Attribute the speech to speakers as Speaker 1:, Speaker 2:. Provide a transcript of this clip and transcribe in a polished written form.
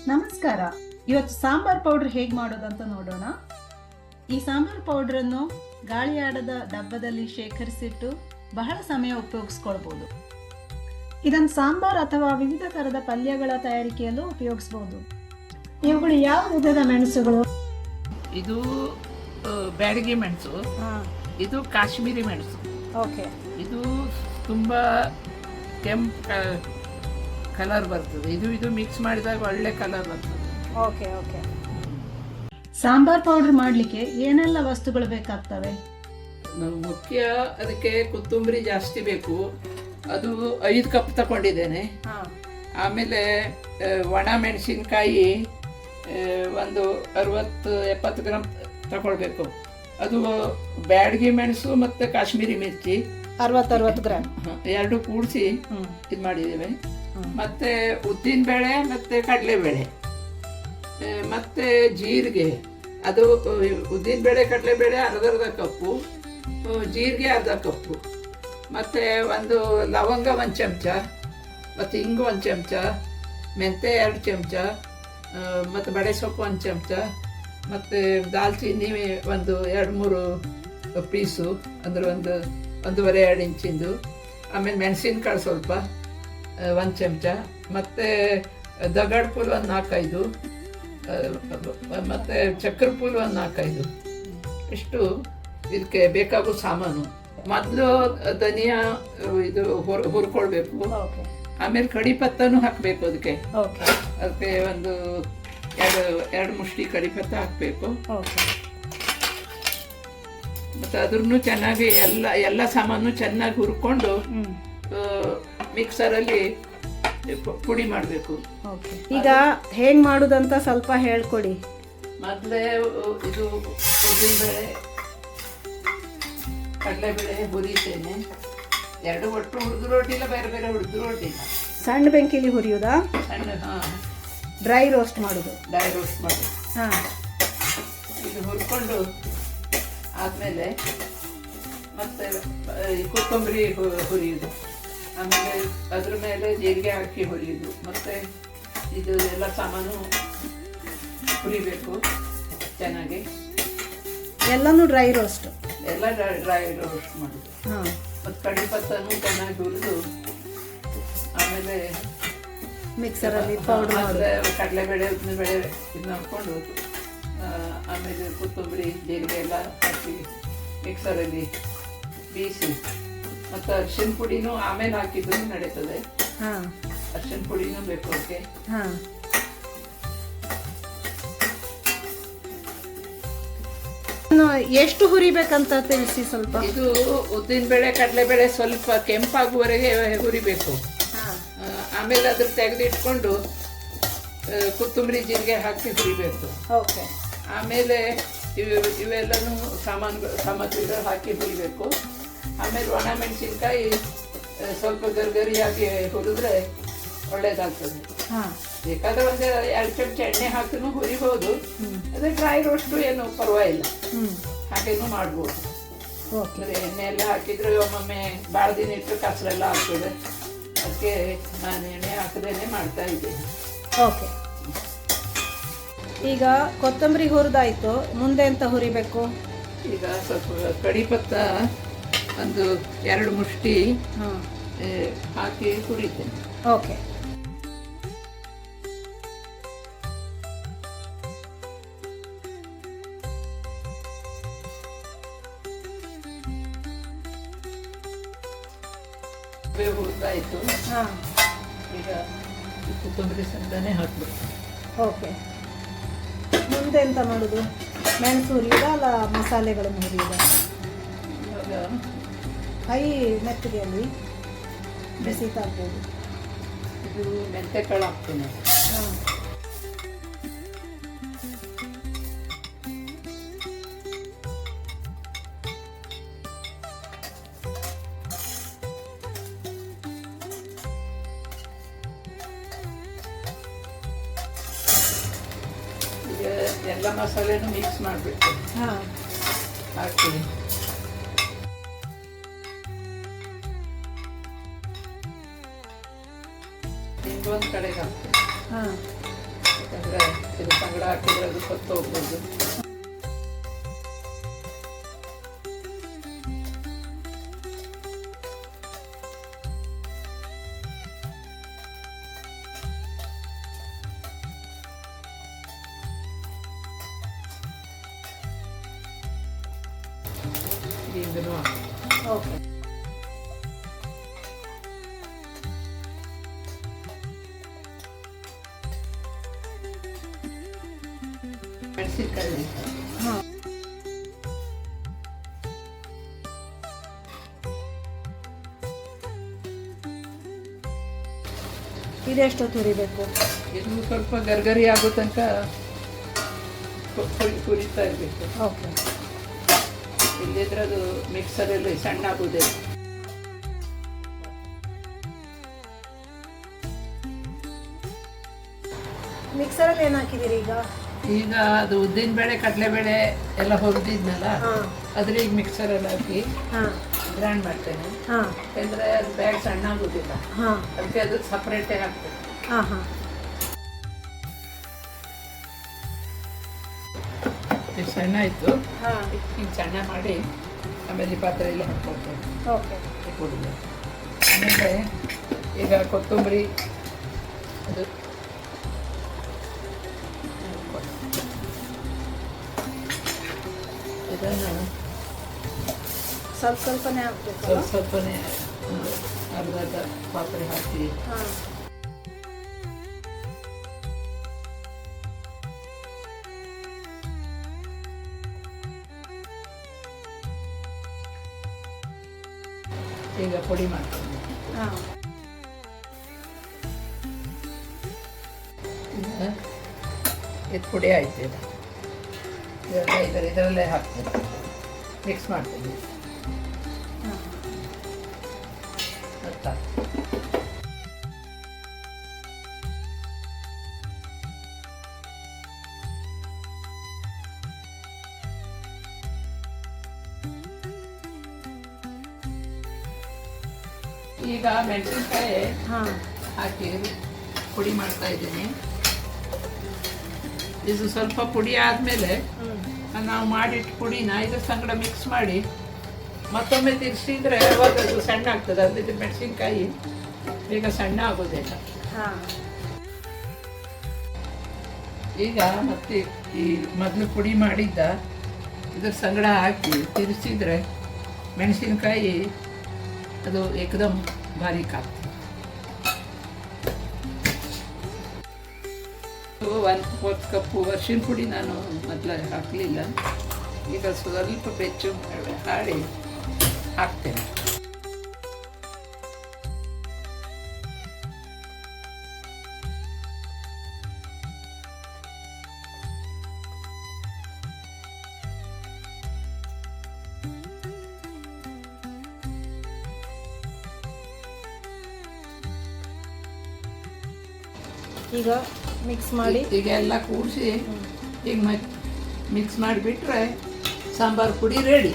Speaker 1: ನಮಸ್ಕಾರ. ಇವತ್ತು ಸಾಂಬಾರ್ ಪೌಡರ್ ಹೇಗೆ ಮಾಡೋದಂತ ನೋಡೋಣ. ಈ ಸಾಂಬಾರ್ ಪೌಡರನ್ನು ಗಾಳಿಯಾಡದ ಡಬ್ಬದಲ್ಲಿ ಶೇಖರಿಸಿಟ್ಟು ಬಹಳ ಸಮಯ ಉಪಯೋಗಿಸ್ಕೊಳ್ಬೋದು. ಇದನ್ನು ಸಾಂಬಾರ್ ಅಥವಾ ವಿವಿಧ ಥರದ ಪಲ್ಯಗಳ ತಯಾರಿಕೆಯಲ್ಲೂ ಉಪಯೋಗಿಸ್ಬೋದು. ಇವುಗಳು ಯಾವ ವಿಧದ ಮೆಣಸುಗಳು?
Speaker 2: ಇದು ಬ್ಯಾಡಗಿ ಮೆಣಸು, ಇದು ಕಾಶ್ಮೀರಿ ಮೆಣಸು.
Speaker 1: ಓಕೆ.
Speaker 2: ಇದು ತುಂಬ ಕೆಂಪು ಕಲರ್ ಬರ್ತದೆ. ಇದು ಮಿಕ್ಸ್ ಮಾಡಿದಾಗ ಒಳ್ಳೆ ಕಲರ್ ಬರ್ತದೆ.
Speaker 1: Okay okay. ಸಾಂಬಾರ್ ಪೌಡರ್ ಮಾಡಲಿಕ್ಕೆ ಏನೆಲ್ಲ ವಸ್ತುಗಳು ಬೇಕಾಗ್ತವೆ?
Speaker 2: ಮುಖ್ಯ ಅದಕ್ಕೆ ಕೊತ್ತಂಬರಿ ಜಾಸ್ತಿ ಬೇಕು. ಅದು 5 ಕಪ್ ತಗೊಂಡಿದ್ದೇನೆ. ಆಮೇಲೆ ಒಣ ಮೆಣಸಿನ್ಕಾಯಿ ಒಂದು 60-70 ಗ್ರಾಮ್ ತಗೊಳ್ಬೇಕು. ಅದು ಬ್ಯಾಡಗಿ ಮೆಣಸು ಮತ್ತು ಕಾಶ್ಮೀರಿ ಮಿರ್ಚಿ
Speaker 1: 60 ಗ್ರಾಮ್
Speaker 2: ಎರಡು ಕೂಡಿಸಿ ಇದು ಮಾಡಿದ್ದೇವೆ. ಮತ್ತೆ ಉದ್ದಿನ ಬೇಳೆ ಮತ್ತು ಕಡಲೆಬೇಳೆ ಮತ್ತು ಜೀರಿಗೆ. ಅದು ಉದ್ದಿನ ಬೇಳೆ ಕಡಲೆಬೇಳೆ ಅರ್ಧ ಕಪ್ಪು, ಜೀರಿಗೆ ಅರ್ಧ ಕಪ್ಪು, ಮತ್ತು ಒಂದು ಲವಂಗ 1 ಚಮಚ, ಮತ್ತು ಇಂಗು 1 ಚಮಚ, ಮೆಂತೆ 2 ಚಮಚ, ಮತ್ತು ಬಡೆ ಸೊಪ್ಪು 1 ಚಮಚ, ಮತ್ತು ದಾಲ್ಚಿನ್ನಿ ಒಂದು 2-3 ಪೀಸು, ಅಂದರೆ 1.5-2 ಇಂಚಿಂದು. ಆಮೇಲೆ ಮೆಣಸಿನ್ಕಾಳು ಸ್ವಲ್ಪ 1 ಚಮಚ, ಮತ್ತು ದಗಡ್ ಪೂಲ್ ಒಂದು 4-5, ಮತ್ತು ಚಕ್ರ ಪೂಲ್ ಒಂದು 4-5. ಇಷ್ಟು ಇದಕ್ಕೆ ಬೇಕಾಗೋ ಸಾಮಾನು. ಮೊದಲು ಧನಿಯಾ ಇದು ಹುರ್ಕೊಳ್ಬೇಕು. ಆಮೇಲೆ ಕಡಿಪತ್ತನೂ ಹಾಕಬೇಕು ಅದಕ್ಕೆ. ಅದಕ್ಕೆ ಒಂದು ಎರಡು ಮುಷ್ಟಿ ಕಡಿಪತ್ತ ಹಾಕಬೇಕು. ಮತ್ತು ಅದ್ರೂ ಚೆನ್ನಾಗಿ ಎಲ್ಲ ಸಾಮಾನು ಚೆನ್ನಾಗಿ ಹುರ್ಕೊಂಡು ಮಿಕ್ಸರಲ್ಲಿ ಪುಡಿ ಮಾಡಬೇಕು.
Speaker 1: ಈಗ ಹೇಗೆ ಮಾಡೋದಂತ ಸ್ವಲ್ಪ ಹೇಳ್ಕೊಡಿ.
Speaker 2: ಮೊದಲೇ ಇದು ಉದ್ದಿನಬೇಳೆ ಕಡಲೆಬೇಳೆ ಹುರಿತೇನೆ. 2 ಒಟ್ಟು ಹುರಿದು ರೋಟಿ ಇಲ್ಲ, ಬೇರೆ ಬೇರೆ ಹುರಿದು ರೋಟಿ ಇಲ್ಲ.
Speaker 1: ಸಣ್ಣ ಬೆಂಕಿಲಿ ಹುರಿಯೋದಾ?
Speaker 2: ಸಣ್ಣ.
Speaker 1: ಡ್ರೈ ರೋಸ್ಟ್ ಮಾಡೋದು.
Speaker 2: ಹಾಂ, ಇದು ಹುರ್ಕೊಂಡು ಆದಮೇಲೆ ಮತ್ತೆ ಈ ಕೊತ್ತಂಬರಿ ಹುರಿಯೋದು. ಆಮೇಲೆ ಅದ್ರ ಮೇಲೆ ಜೀರಿಗೆ ಹಾಕಿ ಹುರಿಯೋದು. ಮತ್ತು ಇದು ಎಲ್ಲ ಸಾಮಾನು ಹುರಿಬೇಕು ಚೆನ್ನಾಗಿ.
Speaker 1: ಎಲ್ಲನೂ ಡ್ರೈ ರೋಸ್ಟ್.
Speaker 2: ಎಲ್ಲ ಡ್ರೈ ರೋಸ್ಟ್ ಮಾಡೋದು. ಮತ್ತು ಕಡಿಪತ್ತನೂ ಚೆನ್ನಾಗಿ ಹುರಿದು ಆಮೇಲೆ
Speaker 1: ಮಿಕ್ಸರಲ್ಲಿ ಪೌಡರ್
Speaker 2: ಕಡಲೆಬೇಳೆ ಉದ್ದಿನಬೇಳೆ ಇದನ್ನ ಹಾಕ್ಕೊಂಡು ಆಮೇಲೆ ಕೊತ್ತಂಬರಿ ಜೀರಿಗೆ ಎಲ್ಲ ಹಾಕಿ ಮಿಕ್ಸರಲ್ಲಿ ಬೀಸಿ. ಮತ್ತು ಅರಿಶಿನ ಪುಡಿನೂ ಆಮೇಲೆ ಹಾಕಿದ್ರು ನಡೀತದೆ. ಅರಿಶಿನ ಪುಡಿನೂ ಬೇಕು ಅದಕ್ಕೆ.
Speaker 1: ಎಷ್ಟು ಹುರಿಬೇಕಂತ ತಿಳಿಸಿ ಸ್ವಲ್ಪ.
Speaker 2: ಇದು ಉದ್ದಿನಬೇಳೆ ಕಡಲೆಬೇಳೆ ಸ್ವಲ್ಪ ಕೆಂಪಾಗುವವರೆಗೆ ಹುರಿಬೇಕು. ಆಮೇಲೆ ಅದ್ರ ತೆಗೆದಿಟ್ಕೊಂಡು ಕೊತ್ತಂಬರಿ ಜೀರಿಗೆ ಹಾಕಿ ಹುರಿಬೇಕು. ಆಮೇಲೆ ಇವೆಲ್ಲನೂ ಸಾಮಗ್ರಿಗಳು ಹಾಕಿ ಹುರಿಬೇಕು. ಆಮೇಲೆ ಒಣ ಮೆಣಸಿನ್ಕಾಯಿ ಸ್ವಲ್ಪ ಗರಿಗರಿಯಾಗಿ ಹುರಿದ್ರೆ ಒಳ್ಳೇದಾಗ್ತದೆ. ಬೇಕಾದ್ರೆ 1-2 ಚಮಚ ಎಣ್ಣೆ ಹಾಕಿನೂ ಹುರಿಬೋದು. ಅದೇ ಡ್ರೈ ರೋಸ್ಟು ಏನು ಪರವಾಗಿಲ್ಲ, ಹಾಗೇನೂ ಮಾಡ್ಬೋದು. ಎಣ್ಣೆ ಎಲ್ಲ ಹಾಕಿದ್ರೆ ಒಮ್ಮೊಮ್ಮೆ ಭಾಳ ದಿನ ಇಟ್ಟು ಕಸರೆಲ್ಲ ಆಗ್ತದೆ. ಅದಕ್ಕೆ ನಾನು ಎಣ್ಣೆ ಹಾಕದೇನೆ ಮಾಡ್ತಾ ಇದ್ದೇನೆ.
Speaker 1: ಓಕೆ. ಈಗ ಕೊತ್ತಂಬರಿ ಹುರಿದಾಯ್ತು, ಮುಂದೆ ಎಂತ ಹುರಿಬೇಕು?
Speaker 2: ಈಗ ಸ್ವಲ್ಪ ಕಡಿಪತ್ತ ಒಂದು 2 ಮುಷ್ಟಿ ಹಾಕಿ ಹುರಿತೇನೆ.
Speaker 1: ಓಕೆ.
Speaker 2: ಹುರಿದಾಯ್ತು. ಈಗ ಕೊತ್ತಂಬರಿ ಸಂತಾನೆ ಹಾಕ್ಬೇಕು.
Speaker 1: ಓಕೆ. ಮುಂದೆ ಎಂತ ಮಾಡೋದು? ಮೆಣಸು ಹುರಿಯೋದ ಅಲ್ಲ ಮಸಾಲೆಗಳನ್ನು ಹುರಿಯೋದ?
Speaker 2: ಇವಾಗ
Speaker 1: ಹೈ ಮೆತ್ತಗೆಯಲ್ಲಿ ಬಿಸಿ ತಾಗ್ಬೋದು.
Speaker 2: ಇದು ಮೆಂತೆಕಾಳು ಹಾಕ್ತೇನೆ. ಎಲ್ಲ ಮಸಾಲೆನೂ ಮಿಕ್ಸ್ ಮಾಡಬೇಕು. ಹಾಕ್ತೀನಿ. ಒಂದು ಕಡೆಗೆ ಹಾಕ್ತೀನಿ. ಅಂದರೆ ಇದು ಸಂಗಡ ಹಾಕಿದ್ರೆ ಅದು ಕೊತ್ತು ಹೋಗ್ಬೋದು. ಇದನ್ನು
Speaker 1: ಓಕೆ.
Speaker 2: ಮೆಣಸಿನಕಾಯಿ
Speaker 1: ಹಾಂ. ಇದೆಷ್ಟೊತ್ತು ಹುರಿಬೇಕು?
Speaker 2: ಇದು ಸ್ವಲ್ಪ ಗರ್ಗರಿ ಆಗೋ ತನಕ ಹುರಿತಾ ಇರಬೇಕು.
Speaker 1: ಓಕೆ.
Speaker 2: ಇಲ್ಲದಿದ್ರೆ ಅದು ಮಿಕ್ಸರಲ್ಲಿ ಸಣ್ಣ ಆಗೋದೇ.
Speaker 1: ಮಿಕ್ಸರಲ್ಲಿ ಏನು ಹಾಕಿದ್ದೀರಿ ಈಗ?
Speaker 2: ಈಗ ಅದು ಉದ್ದಿನ ಬೇಳೆ ಕಡಲೆಬೇಳೆ ಎಲ್ಲ ಹುರಿದಿದ್ನಲ್ಲ,
Speaker 1: ಹಾಂ
Speaker 2: ಅದ್ರ ಈಗ ಮಿಕ್ಸರಲ್ಲಿ ಹಾಕಿ
Speaker 1: ಹಾಂ
Speaker 2: ಗ್ರೈಂಡ್ ಮಾಡ್ತೇನೆ.
Speaker 1: ಹಾಂ
Speaker 2: ಯಾಕಂದರೆ ಅದು ಬ್ಯಾಗ್ ಸಣ್ಣ ಆಗೋದಿಲ್ಲ,
Speaker 1: ಹಾಂ
Speaker 2: ಅದಕ್ಕೆ ಅದು ಸಪ್ರೇಟೇ ಹಾಕ್ತೇನೆ.
Speaker 1: ಹಾಂ ಹಾಂ.
Speaker 2: ಇದು ಸಣ್ಣ ಇತ್ತು,
Speaker 1: ಹಾಂ
Speaker 2: ಹಿಂಗೆ ಸಣ್ಣ ಮಾಡಿ ಆಮೇಲೆ ಈ ಪಾತ್ರೆಯಲ್ಲಿ ಹಾಕ್ಕೊಳ್ತೇನೆ
Speaker 1: ಓಕೆ.
Speaker 2: ಕುಡಿದು. ಆಮೇಲೆ ಈಗ ಕೊತ್ತಂಬರಿ ಅದು ಇದನ್ನು
Speaker 1: ಸ್ವಲ್ಪ ಸ್ವಲ್ಪನೇ ಹಾಕ್ಬೇಕು.
Speaker 2: ಸ್ವಲ್ಪ ಸ್ವಲ್ಪನೇ ಒಂದು ಅರ್ಧ ಪಾತ್ರೆ ಹಾಕಿ
Speaker 1: ಹಾಂ
Speaker 2: ಈಗ ಪುಡಿ ಮಾಡ್ತೀನಿ.
Speaker 1: ಹಾಂ.
Speaker 2: ಇದು ಪುಡಿ ಆಯ್ತು. ಇದರಲ್ಲೇ ಹಾಕ್ತೀನಿ, ಮಿಕ್ಸ್ ಮಾಡ್ತೀನಿ.
Speaker 1: ಹಾಂ
Speaker 2: ಗೊತ್ತಾ? ಈಗ ಮೆಣಸಿನ್ಕಾಯಿ
Speaker 1: ಹಾಂ
Speaker 2: ಹಾಕಿ ಪುಡಿ ಮಾಡ್ತಾ ಇದ್ದೀನಿ. ಇದು ಸ್ವಲ್ಪ ಪುಡಿ ಆದಮೇಲೆ ನಾವು ಮಾಡಿಟ್ಟು ಪುಡಿನ ಇದ್ರ ಸಂಗಡ ಮಿಕ್ಸ್ ಮಾಡಿ ಮತ್ತೊಮ್ಮೆ ತಿರ್ಸಿದ್ರೆ ಅವಾಗ ಅದು ಸಣ್ಣ ಆಗ್ತದೆ. ಅದ್ರ ಮೆಣಸಿನ್ಕಾಯಿ ಈಗ ಸಣ್ಣ ಆಗೋದಿಲ್ಲ.
Speaker 1: ಹಾಂ.
Speaker 2: ಈಗ ಮತ್ತೆ ಈ ಮೊದಲು ಪುಡಿ ಮಾಡಿದ್ದ ಇದ್ರ ಸಂಗಡ ಹಾಕಿ ತಿರ್ಸಿದ್ರೆ ಮೆಣಸಿನ್ಕಾಯಿ ಅದು ಏಕದಮ್ ಬಾರೀಕ್ ಆಗ್ತದೆ. ಒಂದು ಕಪ್ಪು ಅರಿಶಿನ ಪುಡಿ ನಾನು ಮೊದಲು ಹಾಕಲಿಲ್ಲ, ಈಗ ಸ್ವಲ್ಪ ಬೆಚ್ಚು ಹಾಡಿ ಹಾಕ್ತೇನೆ.
Speaker 1: ಈಗ ಮಿಕ್ಸ್ ಮಾಡಿ
Speaker 2: ಈಗ ಎಲ್ಲ ಕೂಡಿಸಿ ಈಗ ಮಿಕ್ಸ್ ಮಾಡಿಬಿಟ್ರೆ ಸಾಂಬಾರು ಪುಡಿ ರೆಡಿ.